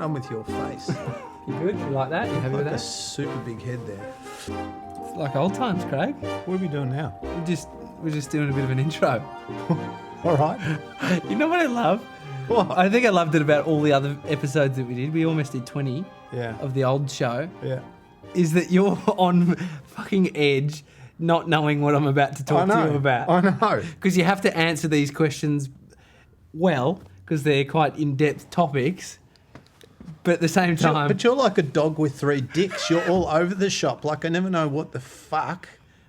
on with your face? You good? You like that? You happy with Like a that? super big head there. It's like old times, Craig. What are we doing now? We're just doing a bit of an intro. All right. You know what I love? What? I think I loved it about all the other episodes that we did. We almost did 20 Yeah. of the old show. Yeah. Is that you're on fucking edge, not knowing what I'm about to talk to you about. I know. Because you have to answer these questions well, because they're quite in-depth topics. But at the same time... But you're like a dog with three dicks. You're all over the shop. Like, I never know what the fuck,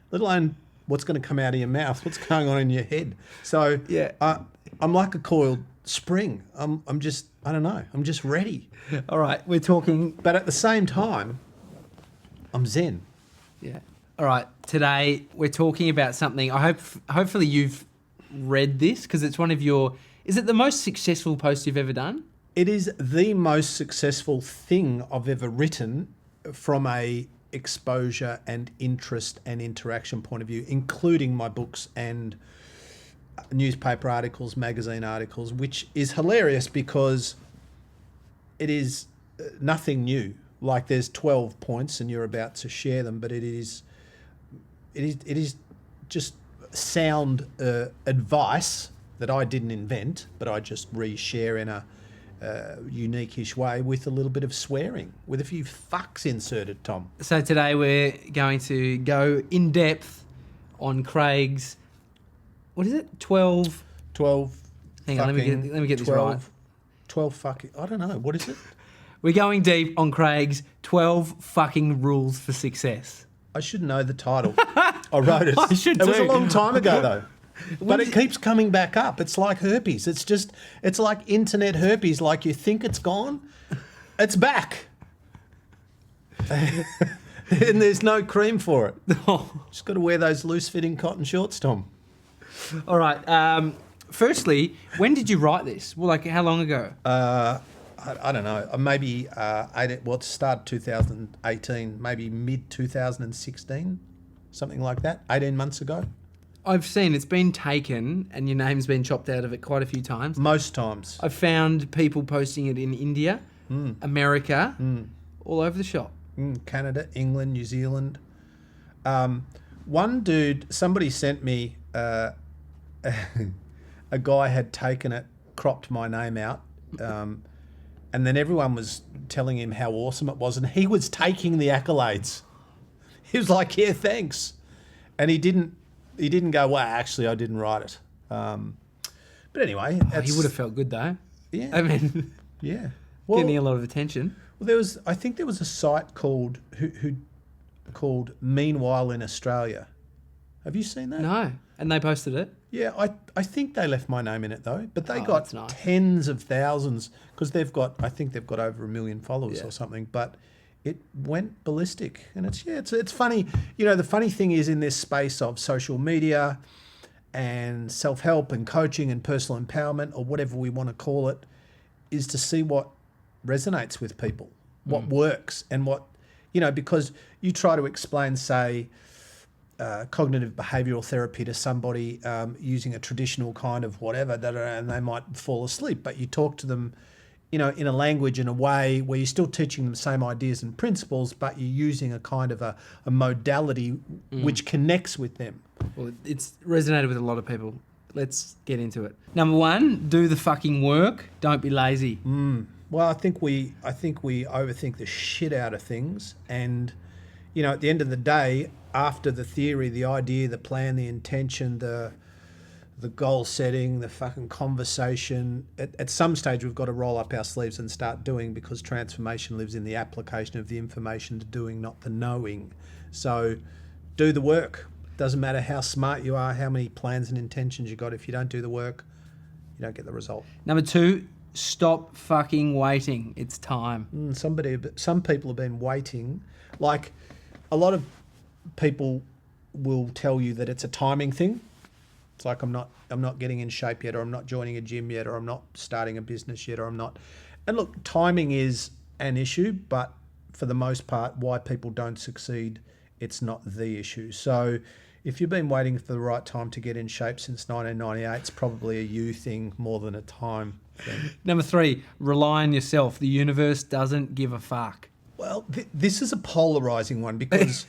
let alone what's going to come out of your mouth, what's going on in your head. So, Yeah. I'm like a coiled spring. I'm just, I don't know. I'm just ready. All right, we're talking... But at the same time, I'm zen. Yeah. All right, today we're talking about something. Hopefully you've read this, because it's one of your... Is it the most successful post you've ever done? It is the most successful thing I've ever written from a exposure and interest and interaction point of view, including my books and newspaper articles, magazine articles, which is hilarious because it is nothing new. Like, there's 12 points and you're about to share them, but it is just sound advice that I didn't invent, but I just reshare in a unique-ish way with a little bit of swearing, with a few fucks inserted, Tom. So today we're going to go in depth on Craig's... What is it? 12... 12 Hang on, let me get this right. 12 fucking... I don't know. What is it? We're going deep on Craig's 12 fucking rules for success. I should know the title. I wrote it. I should It was a too. long time ago, though. But did it keeps coming back up. It's like herpes. It's like internet herpes. Like, you think it's gone, it's back. And there's no cream for it. Just got to wear those loose-fitting cotton shorts, Tom. All right. Firstly, when did you write this? Well, like, how long ago? I don't know. Maybe it started 2018, maybe mid-2016, something like that, 18 months ago. I've seen it's been taken and your name's been chopped out of it quite a few times. Most times. I've found people posting it in India, America, all over the shop. Canada, England, New Zealand. One dude, somebody sent me, a guy had taken it, cropped my name out, and then everyone was telling him how awesome it was, and he was taking the accolades. He was like, yeah, thanks. And he didn't go, well, actually, I didn't write it. But anyway. He would have felt good, though. Yeah. I mean, Yeah. Well, getting a lot of attention. well, I think there was a site called Meanwhile in Australia. Have you seen that? No. And they posted it. Yeah, I think they left my name in it though, but they Oh, got that's nice. tens of thousands because I think they've got over 1 million followers Yeah. or something. But it went ballistic, and it's funny. You know, the funny thing is, in this space of social media and self-help and coaching and personal empowerment, or whatever we want to call it, is to see what resonates with people, what works, and what, because you try to explain, say, cognitive behavioural therapy to somebody using a traditional kind of whatever, and they might fall asleep, but you talk to them, in a language, in a way where you're still teaching them the same ideas and principles, but you're using a kind of a modality which connects with them. Well, it's resonated with a lot of people. Let's get into it. Number 1, do the fucking work. Don't be lazy. Well, I think we overthink the shit out of things, and at the end of the day, after the theory, the idea, the plan, the intention, the goal setting, the fucking conversation, at some stage we've got to roll up our sleeves and start doing, because transformation lives in the application of the information to doing, not the knowing. So do the work. Doesn't matter how smart you are, how many plans and intentions you got. If you don't do the work, you don't get the result. Number 2, stop fucking waiting. It's time. Some people have been waiting. Like, a lot of people will tell you that it's a timing thing. It's like, I'm not getting in shape yet, or I'm not joining a gym yet, or I'm not starting a business yet, or I'm not. And look, timing is an issue, but for the most part, why people don't succeed, it's not the issue. So If you've been waiting for the right time to get in shape since 1998, it's probably a you thing more than a time thing. Number 3, rely on yourself. The universe doesn't give a fuck. Well, this is a polarizing one because,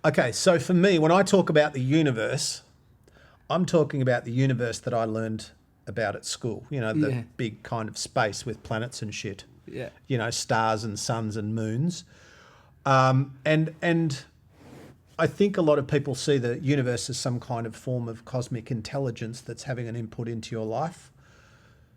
okay, so for me, when I talk about the universe, I'm talking about the universe that I learned about at school. You know, the big kind of space with planets and shit. Yeah. You know, stars and suns and moons. And I think a lot of people see the universe as some kind of form of cosmic intelligence that's having an input into your life.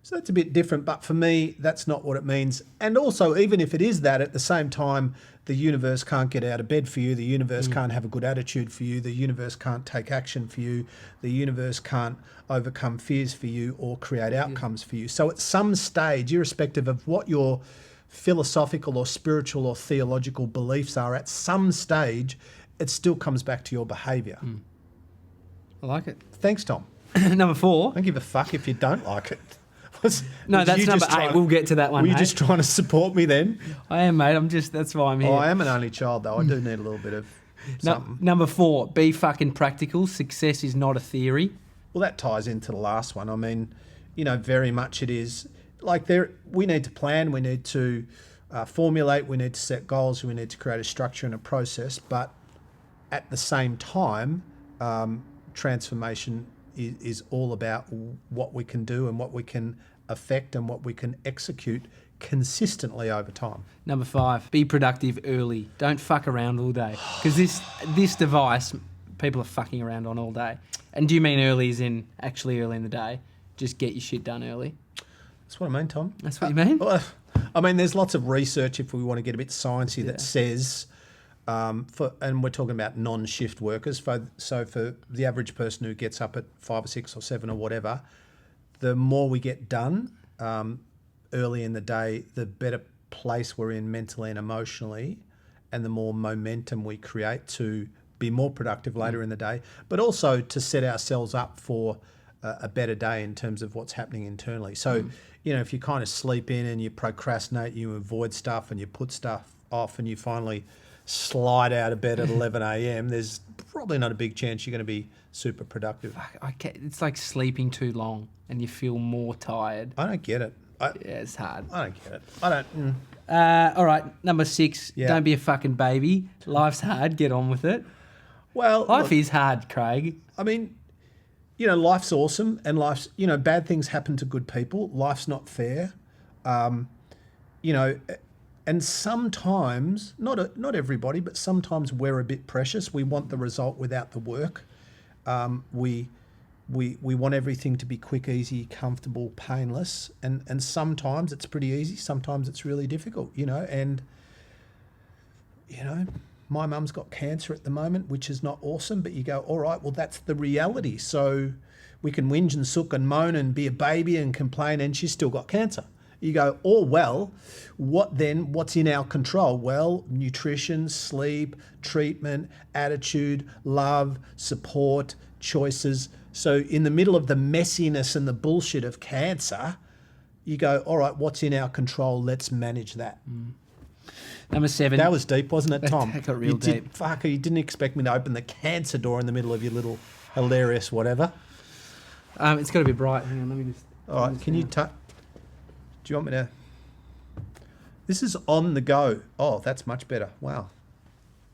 So that's a bit different, but for me, that's not what it means. And also, even if it is that, at the same time, the universe can't get out of bed for you. The universe can't have a good attitude for you. The universe can't take action for you. The universe can't overcome fears for you or create outcomes for you. So at some stage, irrespective of what your philosophical or spiritual or theological beliefs are, at some stage, it still comes back to your behaviour. I like it. Thanks, Tom. Number 4. I don't give a fuck if you don't like it. No, that's number 8. We'll get to that one. Were you just trying to support me then? I am, mate. That's why I'm here. Oh, I am an only child, though. I do need a little bit of something. Number 4, be fucking practical. Success is not a theory. Well, that ties into the last one. I mean, you know, very much it is like we need to plan, we need to formulate, we need to set goals, we need to create a structure and a process. But at the same time, transformation is all about what we can do and what we can affect and what we can execute consistently over time. Number 5, be productive early. Don't fuck around all day. Because this device, people are fucking around on all day. And do you mean early as in actually early in the day? Just get your shit done early? That's what I mean, Tom. That's what you mean? Well, I mean, there's lots of research, if we want to get a bit sciencey, that says, and we're talking about non-shift workers, so for the average person who gets up at 5 or 6 or 7 or whatever, the more we get done early in the day, the better place we're in mentally and emotionally, and the more momentum we create to be more productive later in the day, but also to set ourselves up for a better day in terms of what's happening internally. So, you know, if you kind of sleep in and you procrastinate, you avoid stuff and you put stuff off and you finally slide out of bed at 11 a.m, there's probably not a big chance you're going to be super productive. It's like sleeping too long and you feel more tired. I don't get it. Yeah, it's hard. I don't get it. I don't. All right, number 6, don't be a fucking baby. Life's hard, get on with it. Well, Life is hard, Craig. I mean, you know, life's awesome and life's, you know, bad things happen to good people. Life's not fair. You know, and sometimes, not everybody, but sometimes we're a bit precious. We want the result without the work. We want everything to be quick, easy, comfortable, painless. And sometimes it's pretty easy. Sometimes it's really difficult, you know. And, you know, my mum's got cancer at the moment, which is not awesome. But you go, all right, well, that's the reality. So we can whinge and sook and moan and be a baby and complain, and she's still got cancer. You go, oh, well, what then? What's in our control? Well, nutrition, sleep, treatment, attitude, love, support, choices. So in the middle of the messiness and the bullshit of cancer, you go, all right, what's in our control? Let's manage that. Number 7. That was deep, wasn't it, Tom? That got real deep. Fuck, you didn't expect me to open the cancer door in the middle of your little hilarious whatever. It's got to be bright. Hang on, let me just... All right, can you touch... Do you want me to... This is on the go. Oh, that's much better. Wow.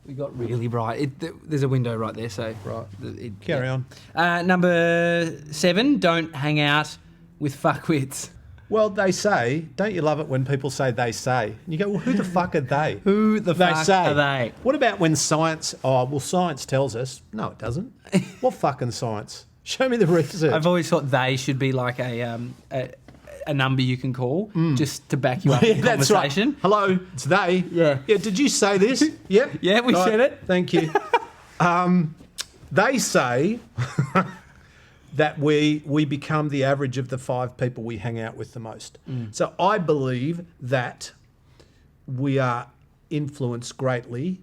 We got really bright. There's a window right there, so... Right. Carry on. Number 7, don't hang out with fuckwits. Well, they say, don't you love it when people say they say? And you go, well, who the fuck are they? Who the fuck are they? What about when science... Oh, well, science tells us. No, it doesn't. What fucking science? Show me the research. I've always thought they should be like a number you can call just to back you up in That's conversation. Right. Hello, it's they. Yeah. Yeah, did you say this? Yeah. Yeah, we said it. Thank you. They say that we become the average of the 5 people we hang out with the most. So I believe that we are influenced greatly,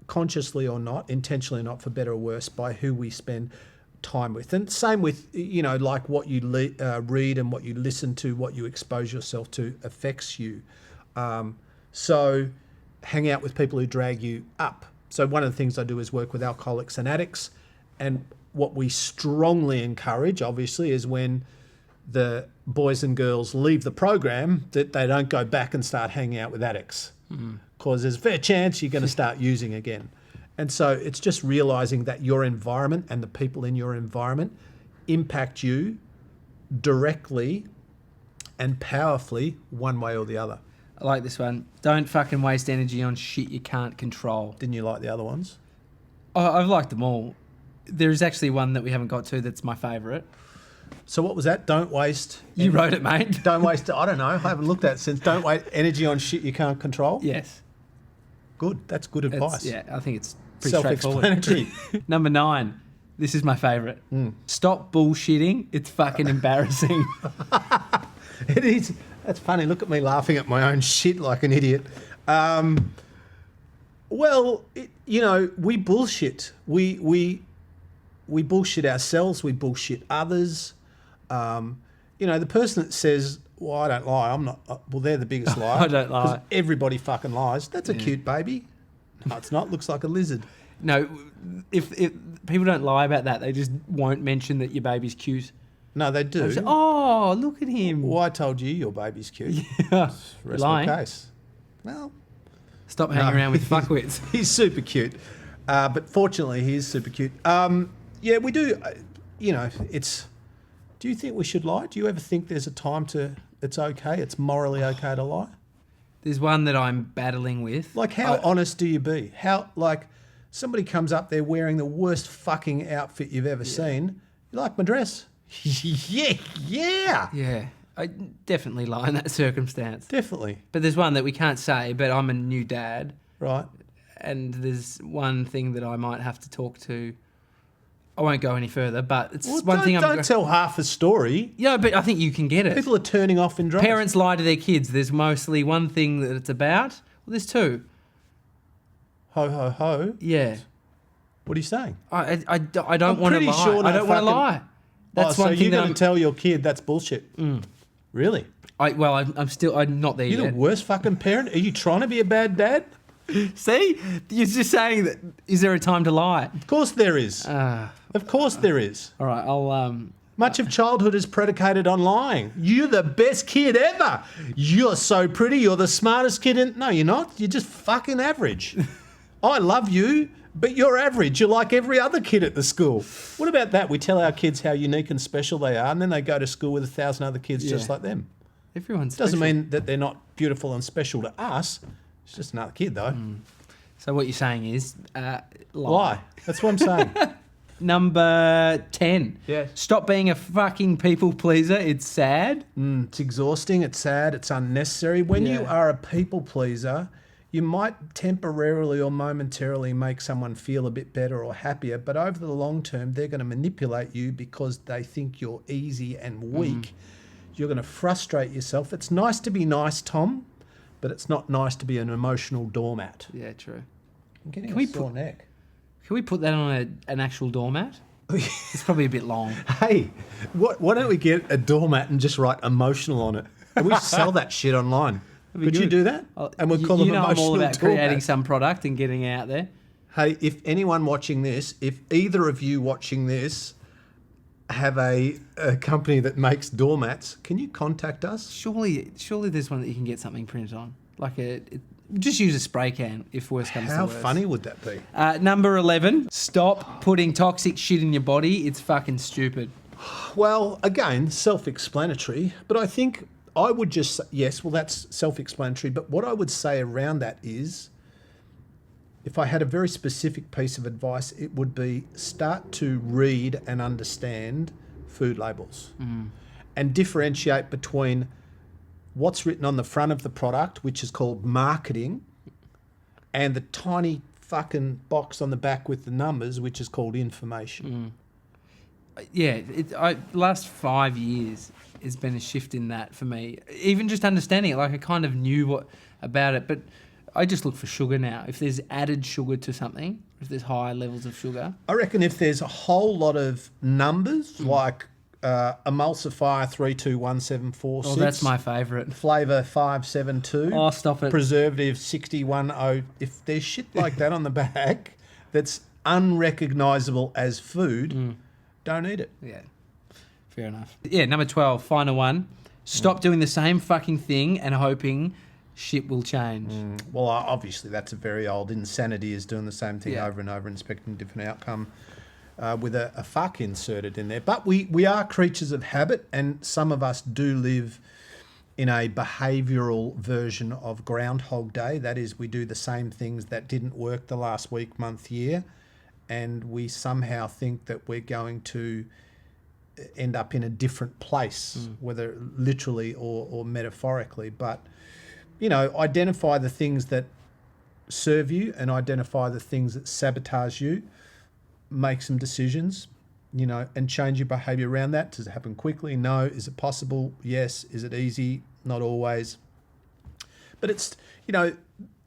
consciously or not, intentionally or not, for better or worse, by who we spend time with. And same with, you know, like what you read and what you listen to, what you expose yourself to affects you. So hang out with people who drag you up. So one of the things I do is work with alcoholics and addicts, And what we strongly encourage, obviously, is when the boys and girls leave the program, that they don't go back and start hanging out with addicts. Because there's a fair chance you're going to start using again. And so it's just realising that your environment and the people in your environment impact you directly and powerfully one way or the other. I like this one. Don't fucking waste energy on shit you can't control. Didn't you like the other ones? I've liked them all. There is actually one that we haven't got to that's my favourite. So what was that? Don't waste... You wrote it, mate. Don't waste... I don't know. I haven't looked at it since. Don't waste energy on shit you can't control. Yes. Good. That's good advice. Yeah, I think it's pretty straightforward. Self-explanatory. Number 9. This is my favourite. Stop bullshitting. It's fucking embarrassing. It is. That's funny. Look at me laughing at my own shit like an idiot. We bullshit. We bullshit ourselves. We bullshit others. The person that says, well, I don't lie. I'm not. Well, they're the biggest liar. I don't lie. 'Cause everybody fucking lies. That's a cute baby. No, it's not. Looks like a lizard. No, if people don't lie about that, they just won't mention that your baby's cute. No, they do. They say, oh, look at him. Well, I told you your baby's cute. Yeah. Rest Lying. of the case. Well, Stop hanging around with fuckwits. he's super cute. But fortunately, he is super cute. Yeah, we do. It's... Do you think we should lie? Do you ever think there's a time it's okay, it's morally okay to lie? There's one that I'm battling with. Like, how honest do you be? How, like, somebody comes up there wearing the worst fucking outfit you've ever seen. You like my dress? Yeah. Yeah, I definitely lie in that circumstance. Definitely. But there's one that we can't say, but I'm a new dad. Right. And there's one thing that I might have to talk to. I won't go any further, but it's Well, one thing don't tell half the story. Yeah, but I think you can get it. People are turning off in droves. Parents lie to their kids. There's mostly one thing that it's about. Well, there's two. Ho, ho, ho. Yeah. What are you saying? I don't I'm want to pretty lie. sure I no don't want to fucking- lie. That's so one thing you're that going I'm... to tell your kid that's bullshit? Really? I'm not there You're yet. the worst fucking parent? Are you trying to be a bad dad? See? You're just saying that... Is there a time to lie? Of course there is. Of course there is. All right, I'll... Much of childhood is predicated on lying. You're the best kid ever. You're so pretty. You're the smartest kid in... No, you're not. You're just fucking average. I love you, but you're average. You're like every other kid at the school. What about that? We tell our kids how unique and special they are, and then they go to school with 1,000 other kids just Yeah. like them. Everyone's Doesn't special. mean that they're not beautiful and special to us. It's just another kid, though. So what you're saying is... Lie. That's what I'm saying. Number 10. Yes. Stop being a fucking people pleaser. It's sad. It's exhausting, it's sad, it's unnecessary. When you Yeah. are a people pleaser, you might temporarily or momentarily make someone feel a bit better or happier, but over the long term, they're going to manipulate you because they think you're easy and weak. You're going to frustrate yourself. It's nice to be nice, Tom, but it's not nice to be an emotional doormat. Yeah, true. I'm getting Can a we sore neck. Can we put that on an actual doormat? It's probably a bit long. Hey, why don't we get a doormat and just write emotional on it? And we sell that shit online. That'd be Could you good. do that? And we'll call you them know I'm emotional all about creating doormats. some product and getting it out there. Hey, if anyone watching this, if either of you watching this have a company that makes doormats, can you contact us? Surely there's one that you can get something printed on. Just use a spray can if worse comes How to worse. funny would that be? Number 11. Stop putting toxic shit in your body. It's fucking stupid. Well, again, self-explanatory, but I think I would just say, yes, well, that's self-explanatory, but what I would say around that is, if I had a very specific piece of advice, it would be start to read and understand food labels and differentiate between what's written on the front of the product, which is called marketing, and the tiny fucking box on the back with the numbers, which is called information. Yeah, last 5 years has been a shift in that for me. Even just understanding it, like I kind of knew about it, but I just look for sugar now. If there's added sugar to something, if there's higher levels of sugar. I reckon if there's a whole lot of numbers, like emulsifier 321746. Oh, that's my favourite. Flavour 572. Oh, stop it. Preservative 610. If there's shit like that on the back that's unrecognizable as food, don't eat it. Yeah. Fair enough. Yeah, number 12, final one. Stop doing the same fucking thing and hoping shit will change. Well, obviously, that's a very old insanity, is doing the same thing Yeah. over and over and expecting a different outcome with a fuck inserted in there. But we are creatures of habit, and some of us do live in a behavioural version of Groundhog Day. That is, we do the same things that didn't work the last week, month, year, and we somehow think that we're going to end up in a different place, whether literally or metaphorically. But, you know, identify the things that serve you and identify the things that sabotage you. Make some decisions, you know, and change your behaviour around that. Does it happen quickly? No. Is it possible? Yes. Is it easy? Not always. But it's, you know,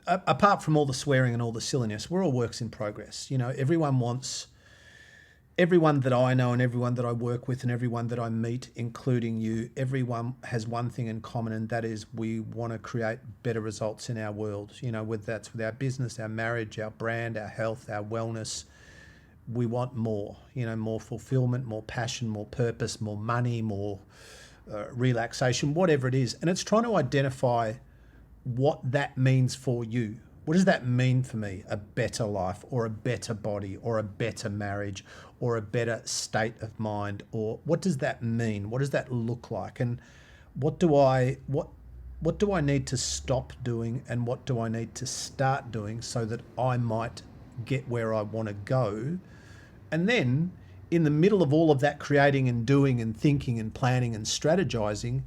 apart from all the swearing and all the silliness, we're all works in progress. You know, everyone that I know and everyone that I work with and everyone that I meet, including you, everyone has one thing in common, and that is we want to create better results in our world. You know, whether that's with our business, our marriage, our brand, our health, our wellness. We want more, you know, more fulfillment, more passion, more purpose, more money, more relaxation, whatever it is. And it's trying to identify what that means for you. What does that mean for me? A better life, or a better body, or a better marriage, or a better state of mind? Or what does that mean? What does that look like? And what do I need to stop doing, and what do I need to start doing so that I might get where I want to go? And then in the middle of all of that creating and doing and thinking and planning and strategizing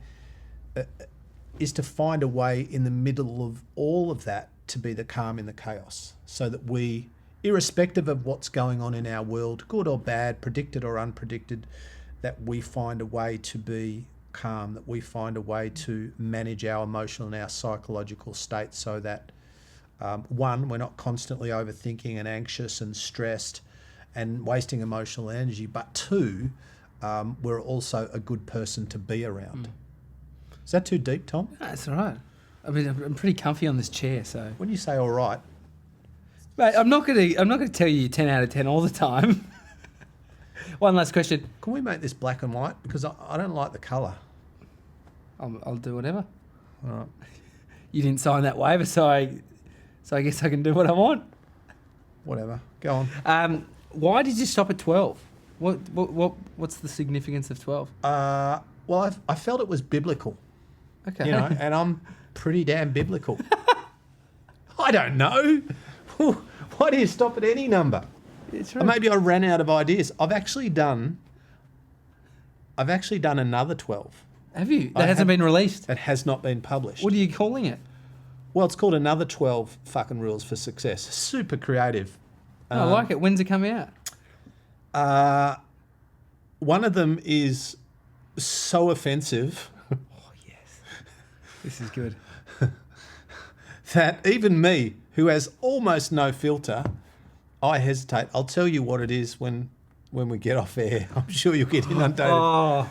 is to find a way in the middle of all of that to be the calm in the chaos, so that we, irrespective of what's going on in our world, good or bad, predicted or unpredicted, that we find a way to be calm, that we find a way to manage our emotional and our psychological state, so that one, we're not constantly overthinking and anxious and stressed and wasting emotional energy, but two, we're also a good person to be around. Is that too deep, Tom? No, that's all right. I mean, I'm pretty comfy on this chair, so. When you say all right, Mate, I'm not gonna tell you 10 out of 10 all the time. One last question. can we make this black and white? Because I don't like the colour. I'll do whatever. All right. You didn't sign that waiver, so I guess I can do what I want. Whatever. Go on. Why did you stop at 12? What's the significance of 12? Well, I felt it was biblical, Okay. you know, and I'm pretty damn biblical. I don't know. Why do you stop at any number? It's Or maybe I ran out of ideas. I've actually done another 12. Have you? I That hasn't have- been released. That has not been published. What are you calling it? Well, it's called Another 12 Fucking Rules for Success. Super creative. I like it. When's it coming out? One of them is so offensive Oh, yes. This is good. that even me, who has almost no filter, I hesitate. I'll tell you what it is when we get off air. I'm sure you'll get inundated. Oh,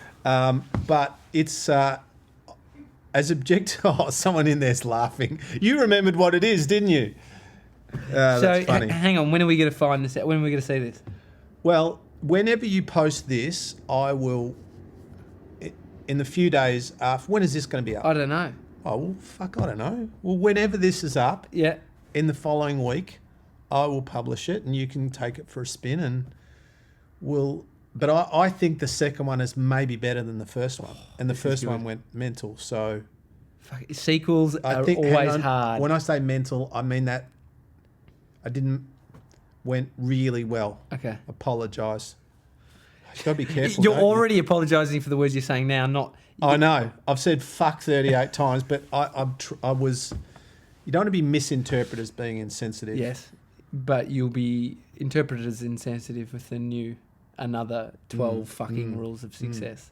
But it's as objective. Oh, someone in there's laughing. You remembered what it is, didn't you? so That's funny. hang on. When are we going to find this out? When are we going to see this? Well, whenever you post this, I will, in the few days after. When is this going to be up? I don't know. Oh, well, fuck, I don't know. Well, whenever this is up, Yeah. in the following week, I will publish it, and you can take it for a spin, and we'll. But I think the second one is maybe better than the first one, and the This is first good. one went mental. So Fuck, sequels I are think hang always on, hard. When I say mental, I mean that went really well. Okay. Apologise. You got to be careful. You're don't you? already apologising for the words you're saying now, not. I know. I've said fuck 38 times, but I was. You don't want to be misinterpreted as being insensitive. Yes, but you'll be interpreted as insensitive with the new another 12 fucking rules of success.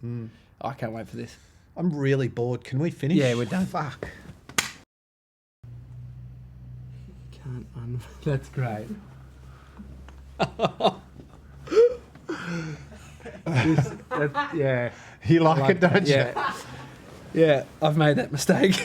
I can't wait for this. I'm really bored. Can we finish? Yeah, we're done. Fuck. That's great. Yeah. You like it, don't you? Yeah. Yeah, I've made that mistake.